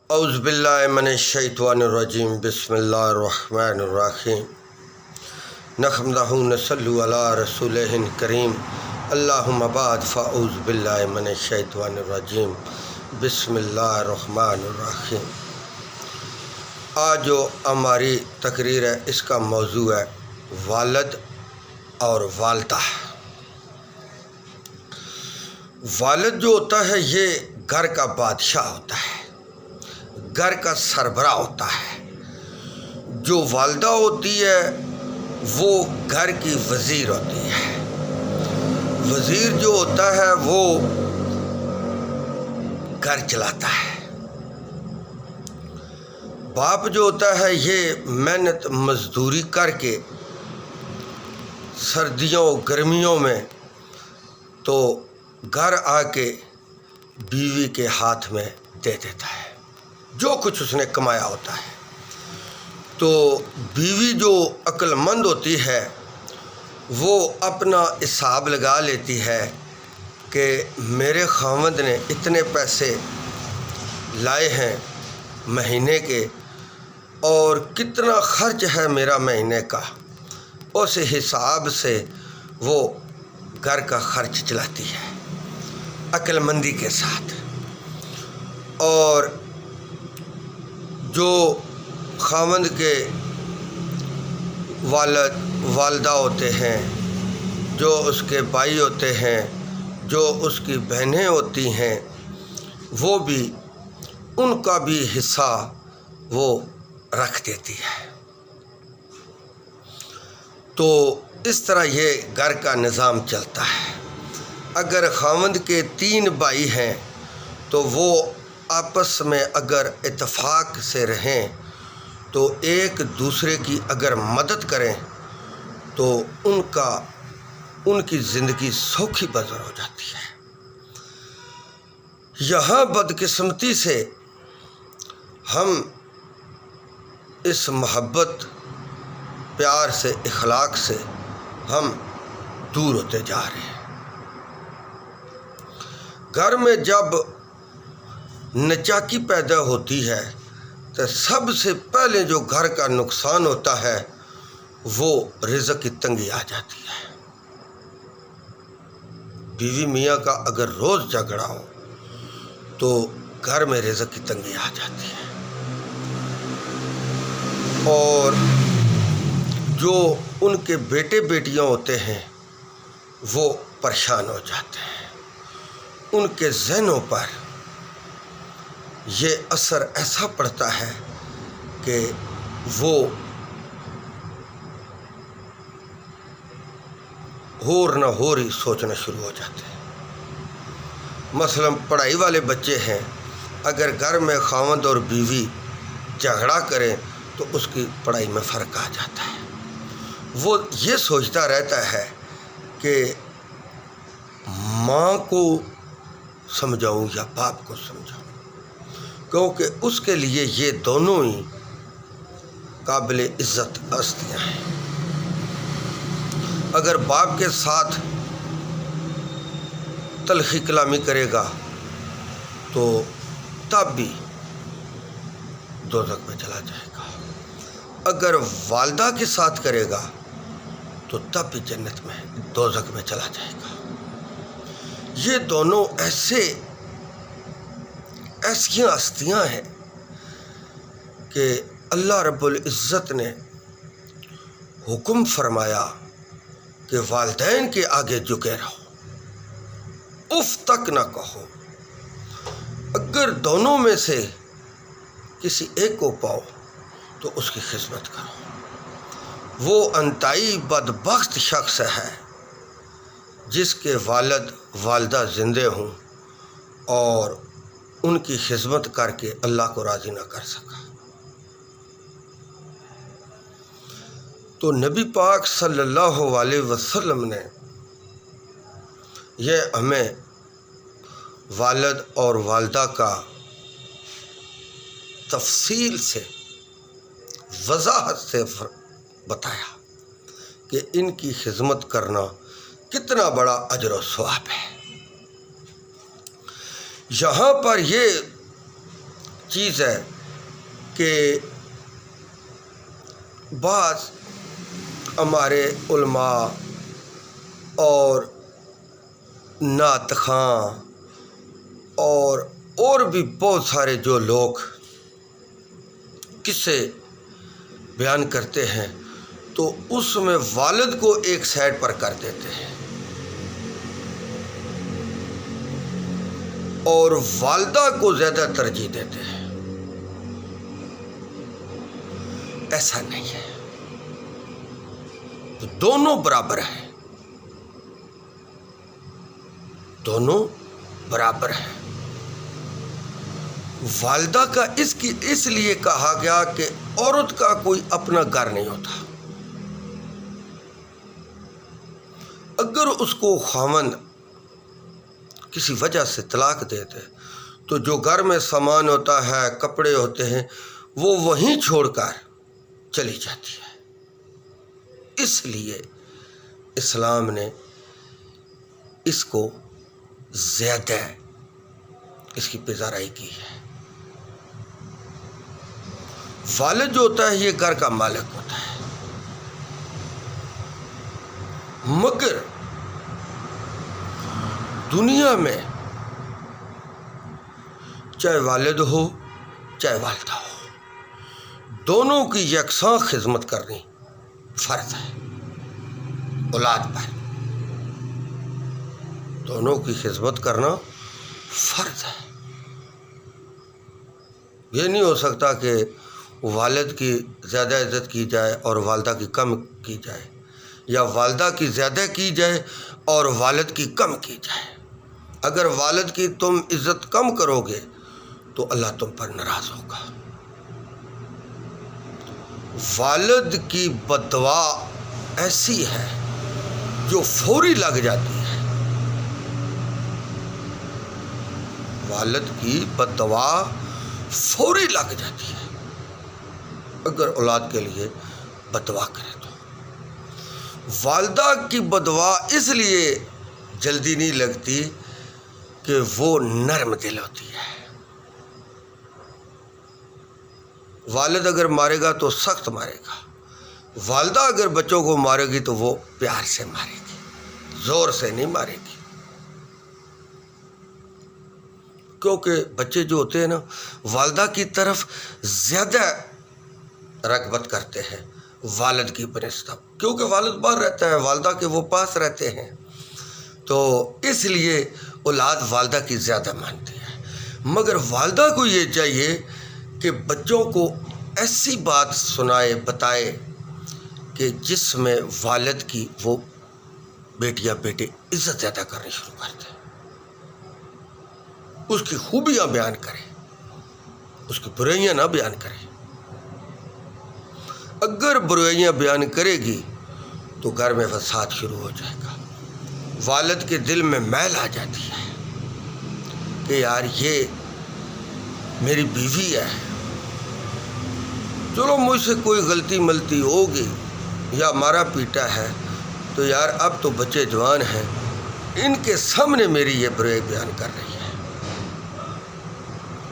اعوذ باللہ من الشیطان الرجیم بسم اللہ الرحمن الرحیم نحمدہ ونصلی علی رسولہ الکریم اللہم بعد فاعوذ باللہ من الشیطان الرجیم بسم اللہ الرحمن الرحیم۔ آج جو ہماری تقریر ہے اس کا موضوع ہے والد اور والدہ۔ والد جو ہوتا ہے یہ گھر کا بادشاہ ہوتا ہے، گھر کا سربراہ ہوتا ہے۔ جو والدہ ہوتی ہے وہ گھر کی وزیر ہوتی ہے۔ وزیر جو ہوتا ہے وہ گھر چلاتا ہے۔ باپ جو ہوتا ہے یہ محنت مزدوری کر کے سردیوں گرمیوں میں تو گھر آ کے بیوی کے ہاتھ میں دے دیتا ہے جو کچھ اس نے کمایا ہوتا ہے۔ تو بیوی جو عقل مند ہوتی ہے وہ اپنا حساب لگا لیتی ہے کہ میرے خاوند نے اتنے پیسے لائے ہیں مہینے کے اور کتنا خرچ ہے میرا مہینے کا، اس حساب سے وہ گھر کا خرچ چلاتی ہے عقل مندی کے ساتھ۔ اور جو خاوند کے والد والدہ ہوتے ہیں، جو اس کے بھائی ہوتے ہیں، جو اس کی بہنیں ہوتی ہیں، وہ بھی ان کا بھی حصہ وہ رکھ دیتی ہے۔ تو اس طرح یہ گھر کا نظام چلتا ہے۔ اگر خاوند کے 3 بھائی ہیں تو وہ آپس میں اگر اتفاق سے رہیں تو ایک دوسرے کی اگر مدد کریں تو ان کی زندگی سوکھی بسر ہو جاتی ہے۔ یہاں بدقسمتی سے ہم اس محبت پیار سے اخلاق سے ہم دور ہوتے جا رہے ہیں۔ گھر میں جب نچاکی پیدا ہوتی ہے تو سب سے پہلے جو گھر کا نقصان ہوتا ہے وہ رزق کی تنگی آ جاتی ہے۔ بیوی میاں کا اگر روز جھگڑا ہو تو گھر میں رزق کی تنگی آ جاتی ہے، اور جو ان کے بیٹے بیٹیاں ہوتے ہیں وہ پریشان ہو جاتے ہیں۔ ان کے ذہنوں پر یہ اثر ایسا پڑتا ہے کہ وہ ہور نہ ہوری سوچنا شروع ہو جاتے ہیں۔ مثلا پڑھائی والے بچے ہیں، اگر گھر میں خاوند اور بیوی جھگڑا کریں تو اس کی پڑھائی میں فرق آ جاتا ہے۔ وہ یہ سوچتا رہتا ہے کہ ماں کو سمجھاؤں یا باپ کو سمجھاؤں، کیونکہ اس کے لیے یہ دونوں ہی قابل عزت ہستیاں ہیں۔ اگر باپ کے ساتھ تلخی کلامی کرے گا تو تب بھی دوزخ میں چلا جائے گا، اگر والدہ کے ساتھ کرے گا تو تب بھی جنت میں دوزخ میں چلا جائے گا۔ یہ دونوں ایسی ہستیاں ہیں کہ اللہ رب العزت نے حکم فرمایا کہ والدین کے آگے جھکے رہو، اف تک نہ کہو۔ اگر دونوں میں سے کسی ایک کو پاؤ تو اس کی خدمت کرو۔ وہ انتہائی بدبخت شخص ہے جس کے والد والدہ زندے ہوں اور ان کی خدمت کر کے اللہ کو راضی نہ کر سکا۔ تو نبی پاک صلی اللہ علیہ وسلم نے یہ ہمیں والد اور والدہ کا تفصیل سے وضاحت سے بتایا کہ ان کی خدمت کرنا کتنا بڑا اجر و ثواب ہے۔ یہاں پر یہ چیز ہے کہ بعض ہمارے علماء اور نعت خواں اور بھی بہت سارے جو لوگ قصے بیان کرتے ہیں تو اس میں والد کو ایک سائڈ پر کر دیتے ہیں اور والدہ کو زیادہ ترجیح دیتے ہیں۔ ایسا نہیں ہے، دونوں برابر ہیں، دونوں برابر ہیں۔ والدہ کا اس لیے کہا گیا کہ عورت کا کوئی اپنا گھر نہیں ہوتا۔ اگر اس کو خاوند کسی وجہ سے طلاق دے دے تو جو گھر میں سامان ہوتا ہے، کپڑے ہوتے ہیں، وہ وہیں چھوڑ کر چلی جاتی ہے۔ اس لیے اسلام نے اس کو زیادہ اس کی پذیرائی کی ہے۔ والد جو ہوتا ہے یہ گھر کا مالک ہوتا ہے، مگر دنیا میں چاہے والد ہو چاہے والدہ ہو، دونوں کی یکساں خدمت کرنی فرض ہے اولاد پر۔ دونوں کی خدمت کرنا فرض ہے۔ یہ نہیں ہو سکتا کہ والد کی زیادہ عزت کی جائے اور والدہ کی کم کی جائے، یا والدہ کی زیادہ کی جائے اور والد کی کم کی جائے۔ اگر والد کی تم عزت کم کرو گے تو اللہ تم پر ناراض ہوگا۔ والد کی بد دعا ایسی ہے جو فوری لگ جاتی ہے۔ والد کی بد دعا فوری لگ جاتی ہے اگر اولاد کے لیے بد دعا کرے تو۔ والدہ کی بد دعا اس لیے جلدی نہیں لگتی کہ وہ نرم دل ہوتی ہے۔ والد اگر مارے گا تو سخت مارے گا، والدہ اگر بچوں کو مارے گی تو وہ پیار سے مارے گی، زور سے نہیں مارے گی۔ کیونکہ بچے جو ہوتے ہیں نا والدہ کی طرف زیادہ رغبت کرتے ہیں والد کی بنسبت، کیونکہ والد باہر رہتا ہے، والدہ کے وہ پاس رہتے ہیں، تو اس لیے اولاد والدہ کی زیادہ مانتی ہے۔ مگر والدہ کو یہ چاہیے کہ بچوں کو ایسی بات سنائے، بتائے کہ جس میں والد کی وہ بیٹی یا بیٹے عزت زیادہ کرنی شروع کر دیں، اس کی خوبیاں بیان کرے، اس کی برائیاں نہ بیان کرے۔ اگر برائیاں بیان کرے گی تو گھر میں فساد شروع ہو جائے گا۔ والد کے دل میں میل آ جاتی ہے کہ یار یہ میری بیوی ہے، چلو مجھ سے کوئی غلطی ملتی ہوگی یا مارا پیٹا ہے تو یار اب تو بچے جوان ہیں، ان کے سامنے میری یہ برائی بیان کر رہی ہے۔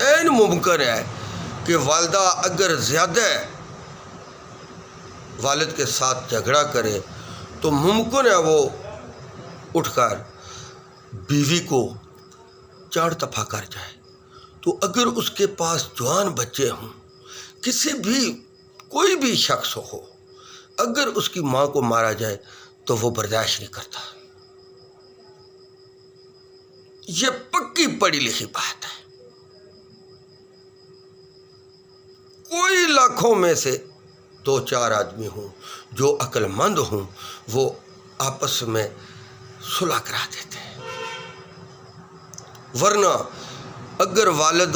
عین ممکن ہے کہ والدہ اگر زیادہ والد کے ساتھ جھگڑا کرے تو ممکن ہے وہ اٹھ کر بیوی کو چاڑ تپا کر جائے۔ تو اگر اس کے پاس جوان بچے ہوں، کسی بھی کوئی بھی شخص ہو، اگر اس کی ماں کو مارا جائے تو وہ برداشت نہیں کرتا۔ یہ پکی پڑھی لکھی بات ہے۔ کوئی لاکھوں میں سے 2-4 آدمی ہوں جو عقل مند ہوں، وہ آپس میں صلح کرا دیتے ہیں۔ ورنہ اگر والد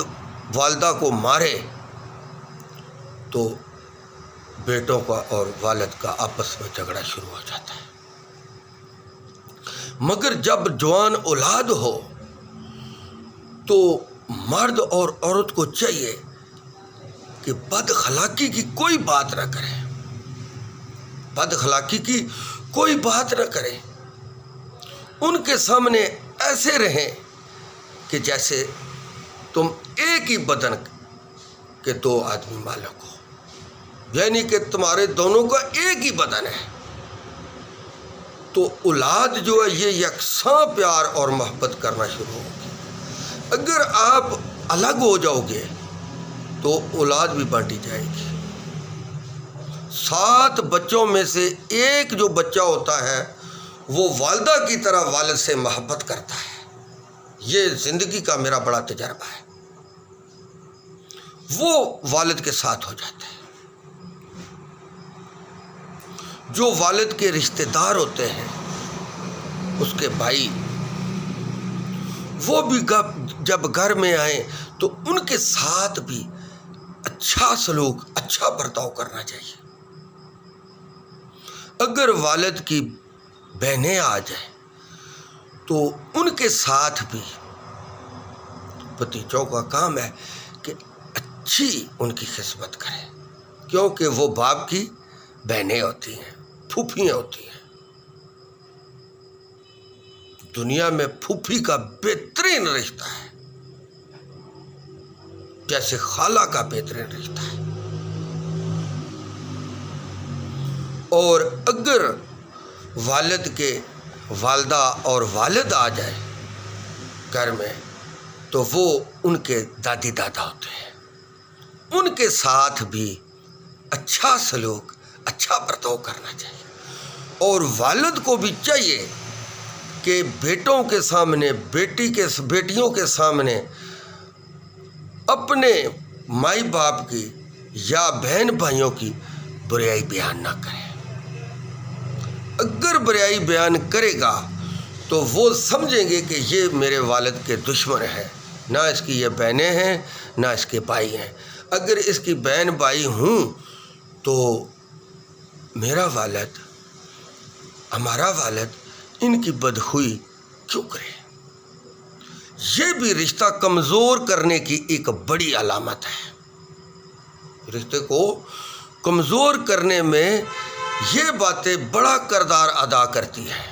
والدہ کو مارے تو بیٹوں کا اور والد کا آپس میں جھگڑا شروع ہو جاتا ہے۔ مگر جب جوان اولاد ہو تو مرد اور عورت کو چاہیے کہ بد اخلاقی کی کوئی بات نہ کرے، بد اخلاقی کی کوئی بات نہ کرے، ان کے سامنے ایسے رہیں کہ جیسے تم ایک ہی بدن کہ 2 آدمی مالک ہو، یعنی کہ تمہارے دونوں کا ایک ہی بدن ہے، تو اولاد جو ہے یہ یکساں پیار اور محبت کرنا شروع ہوگی۔ اگر آپ الگ ہو جاؤ گے تو اولاد بھی بانٹی جائے گی۔ 7 بچوں میں سے ایک جو بچہ ہوتا ہے وہ والدہ کی طرح والد سے محبت کرتا ہے۔ یہ زندگی کا میرا بڑا تجربہ ہے۔ وہ والد کے ساتھ ہو جاتا ہے۔ جو والد کے رشتہ دار ہوتے ہیں، اس کے بھائی، وہ بھی جب گھر میں آئیں تو ان کے ساتھ بھی اچھا سلوک، اچھا برتاؤ کرنا چاہیے۔ اگر والد کی بہنیں آ جائیں تو ان کے ساتھ بھی بھتیجوں کا کام ہے کہ اچھی ان کی خدمت کرے، کیونکہ وہ باپ کی بہنیں ہوتی ہیں، پھوپھیاں ہوتی ہیں۔ دنیا میں پھوپھی کا بہترین رشتہ ہے، جیسے خالہ کا بہترین رشتہ ہے۔ اور اگر والد کے والدہ اور والد آ جائے گھر میں تو وہ ان کے دادی دادا ہوتے ہیں، ان کے ساتھ بھی اچھا سلوک، اچھا برتاؤ کرنا چاہیے۔ اور والد کو بھی چاہیے کہ بیٹوں کے سامنے، بیٹیوں کے سامنے اپنے مائی باپ کی یا بہن بھائیوں کی بریائی بیان نہ کرے۔ اگر بریائی بیان کرے گا تو وہ سمجھیں گے کہ یہ میرے والد کے دشمن ہے، نہ اس کی یہ بہنیں ہیں نہ اس کے بھائی ہیں۔ اگر اس کی بہن بھائی ہوں تو میرا والد، ہمارا والد ان کی بدخوئی کیوں کرے؟ یہ بھی رشتہ کمزور کرنے کی ایک بڑی علامت ہے۔ رشتے کو کمزور کرنے میں یہ باتیں بڑا کردار ادا کرتی ہیں۔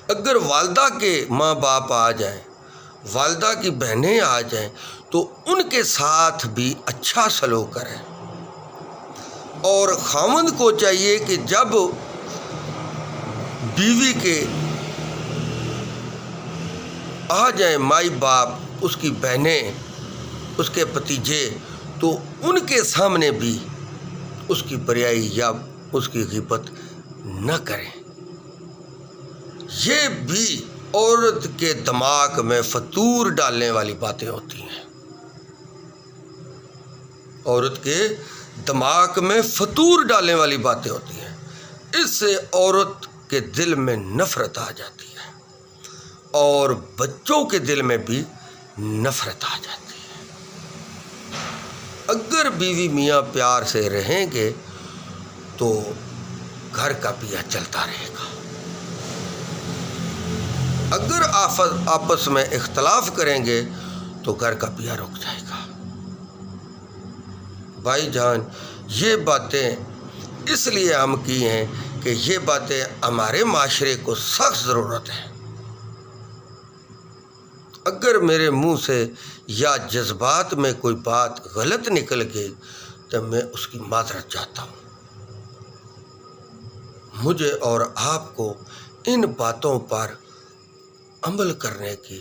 اگر والدہ کے ماں باپ آ جائیں، والدہ کی بہنیں آ جائیں تو ان کے ساتھ بھی اچھا سلوک کریں۔ اور خاوند کو چاہیے کہ جب بیوی کے آ جائیں مائی باپ، اس کی بہنیں، اس کے بھتیجے، تو ان کے سامنے بھی اس کی بریائی یا اس کی غیبت نہ کریں۔ یہ بھی عورت کے دماغ میں فطور ڈالنے والی باتیں ہوتی ہیں۔ عورت کے دماغ میں فطور ڈالنے والی باتیں ہوتی ہیں۔ اس سے عورت کے دل میں نفرت آ جاتی ہے اور بچوں کے دل میں بھی نفرت آ جاتی ہے۔ اگر بیوی میاں پیار سے رہیں گے تو گھر کا پیا چلتا رہے گا۔ اگر آپس میں اختلاف کریں گے تو گھر کا پیا رک جائے گا۔ بھائی جان، یہ باتیں اس لیے ہم کی ہیں کہ یہ باتیں ہمارے معاشرے کو سخت ضرورت ہے۔ اگر میرے منہ سے یا جذبات میں کوئی بات غلط نکل گئی تو میں اس کی معذرت چاہتا ہوں۔ مجھے اور آپ کو ان باتوں پر عمل کرنے کی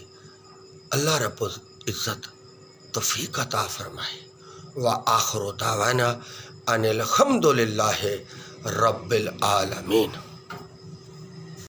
اللہ رب العزت توفیق عطا فرمائے۔ وآخر دعوانا ان الحمد للہ رب العالمین۔